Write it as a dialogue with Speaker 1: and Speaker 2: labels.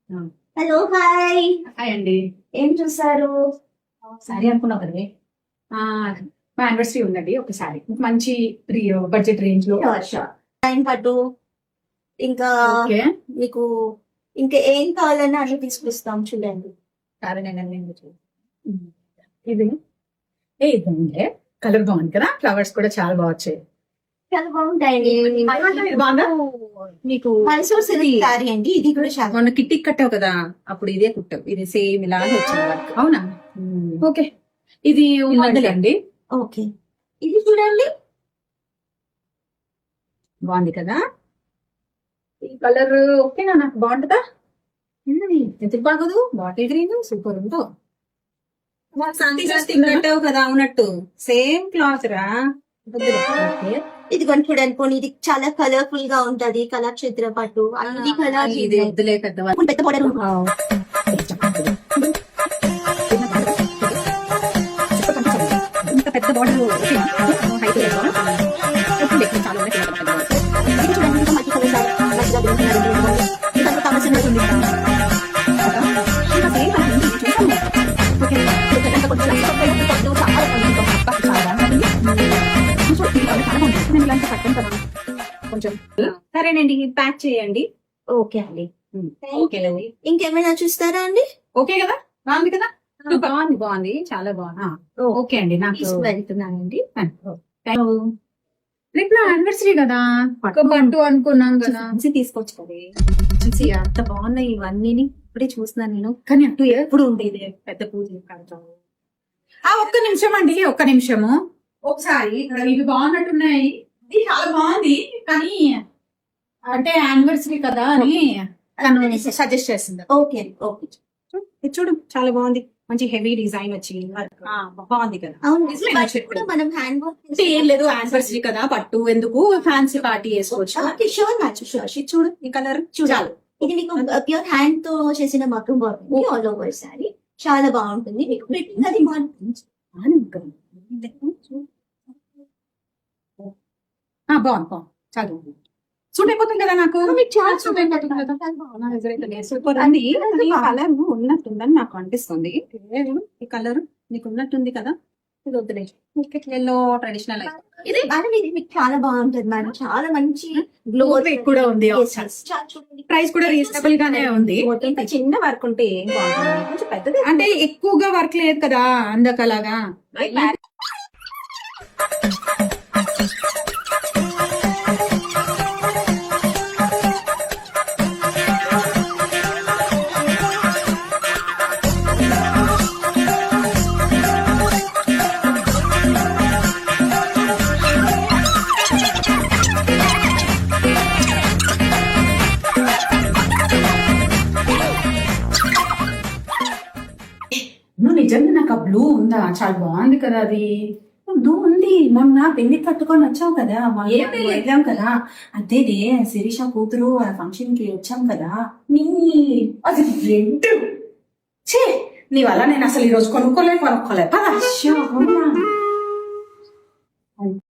Speaker 1: Hello hi
Speaker 2: hi అండి.
Speaker 1: ఏం చూసారు?
Speaker 2: సారీ అనుకున్నావు కదా మా యానివర్సరీ ఉందండి. ఒకసారి మంచి బడ్జెట్ రేంజ్ లో.
Speaker 1: టైం పట్టు ఇంకా
Speaker 2: ఓకే
Speaker 1: మీకు ఇంకా ఏం కావాలన్నా అన్ని తీసుకొస్తాం చూడండి.
Speaker 2: ఇది ఇదంటే కలర్ బాగుంది కదా, ఫ్లవర్స్ కూడా చాలా బాగా వచ్చాయి.
Speaker 1: చాలా బాగుంటాయండి.
Speaker 2: బాగుందా మీకు?
Speaker 1: మైసూర్ సిల్క్ శారీ అండి, ఇది కూడా చాలా
Speaker 2: మొన్న కిట్టికి కట్టావు కదా, అప్పుడు ఇదే కుట్టావు. ఇది సేమ్ ఇలా వచ్చింది వర్క్. అవునా? ఓకే, ఇది అండి.
Speaker 1: ఓకే, ఇది చూడండి
Speaker 2: బాగుంది కదా. ఈ కలర్ ఓకేనా? నాకు బాగుంటుందా? ఎందుకు బాగోదు? బాటిల్ గ్రీన్ సూపర్ ఉందో. కట్టావు కదా ఉన్నట్టు, సేమ్ క్లాత్ రా.
Speaker 1: ఇది కొని చూడండి పోనీ, ఇది చాలా కలర్ఫుల్ గా ఉంటది. కలర్ చిత్ర పట్టు అన్ని కలర్.
Speaker 2: ఇది వద్దులే, పెద్ద
Speaker 1: పెద్ద బోర్డర్
Speaker 2: ఇంత పెద్ద బార్డర్ కొంచెం. సరేనండి, ప్యాక్ చేయండి.
Speaker 1: ఓకే అండి.
Speaker 2: ఓకేనండి.
Speaker 1: ఇంకేమైనా చూస్తారా అండి?
Speaker 2: ఓకే కదా, బాగుంది కదా. బాగుంది బాగుంది, చాలా బాగుంది. ఓకే అండి, నాకు
Speaker 1: వెళ్తున్నానండి.
Speaker 2: రేపు నా యానివర్సరీ కదా, పట్టు అనుకున్నాం కదా.
Speaker 1: తీసుకొచ్చు కదా, అంత బాగున్నాయి ఇవన్నీ. ఇప్పుడే చూస్తున్నాను నేను.
Speaker 2: కానీ అటు ఎప్పుడు ఉండేది పెద్ద పూజ. ఒక్క నిమిషం అండి, ఒక్క నిమిషము. ఒకసారి ఇవి బాగున్నట్టున్నాయి. ఇది చాలా బాగుంది, కానీ అంటే యానివర్సరీ కదా అని తను సజెస్ట్ చేసింది.
Speaker 1: ఓకే ఓకే,
Speaker 2: ఇది చూడు చాలా బాగుంది. మంచి హెవీ డిజైన్ వచ్చి బాగుంది కదా.
Speaker 1: అవును, మనం హ్యాండ్ వర్క్
Speaker 2: ఏం లేదు, యానివర్సరీ కదా, పట్టు ఎందుకు, ఫ్యాన్సీ పార్టీ వేసుకోవచ్చు.
Speaker 1: Sure match sure.
Speaker 2: చూడు ఈ కలర్ చూడాలి.
Speaker 1: ఇది మీకు ప్యూర్ హ్యాండ్ తో చేసిన మగ్గం వర్క్ ఆల్ ఓవర్ సారీ. చాలా బాగుంటుంది. మీకు ప్రింటింగ్ అది బాగుంటుంది.
Speaker 2: బాగుంది, చాలా బాగుంది. సూట్ అయిపోతుంది కదా నాకు.
Speaker 1: మీకు చాలా
Speaker 2: సూపర్ అండి. ఈ కలర్ ఉన్నట్టుందని నాకు అనిపిస్తుంది. ఈ కలర్ నీకు ఉన్నట్టుంది కదా, ఇది వద్దులే. ఎల్లో ట్రెడిషనల్
Speaker 1: ఇది మేడం, ఇది మీకు చాలా బాగుంటుంది మేడం. చాలా మంచి గ్లో
Speaker 2: కూడా ఉంది. ప్రైస్ కూడా రీజనబుల్ గానే ఉంది.
Speaker 1: ఇంకా చిన్న వర్క్ ఉంటే ఏం బాగుంటుంది, కొంచెం పెద్దది
Speaker 2: అంటే ఎక్కువగా వర్క్ లేదు కదా అందకలాగా. నిజంగా నాకు ఆ బ్లూ ఉందా? చాలా బాగుంది కదా. అది బ్లూ ఉంది. మొన్న పెళ్లి కట్టుకొని వచ్చావు కదా, వెళ్ళాం కదా. అదే శిరీష కూతురు ఆ ఫంక్షన్ కి వచ్చాం కదా, అది రెడ్. చే నీ వల్ల నేను అసలు ఈ రోజు కొనుక్కోలేదు.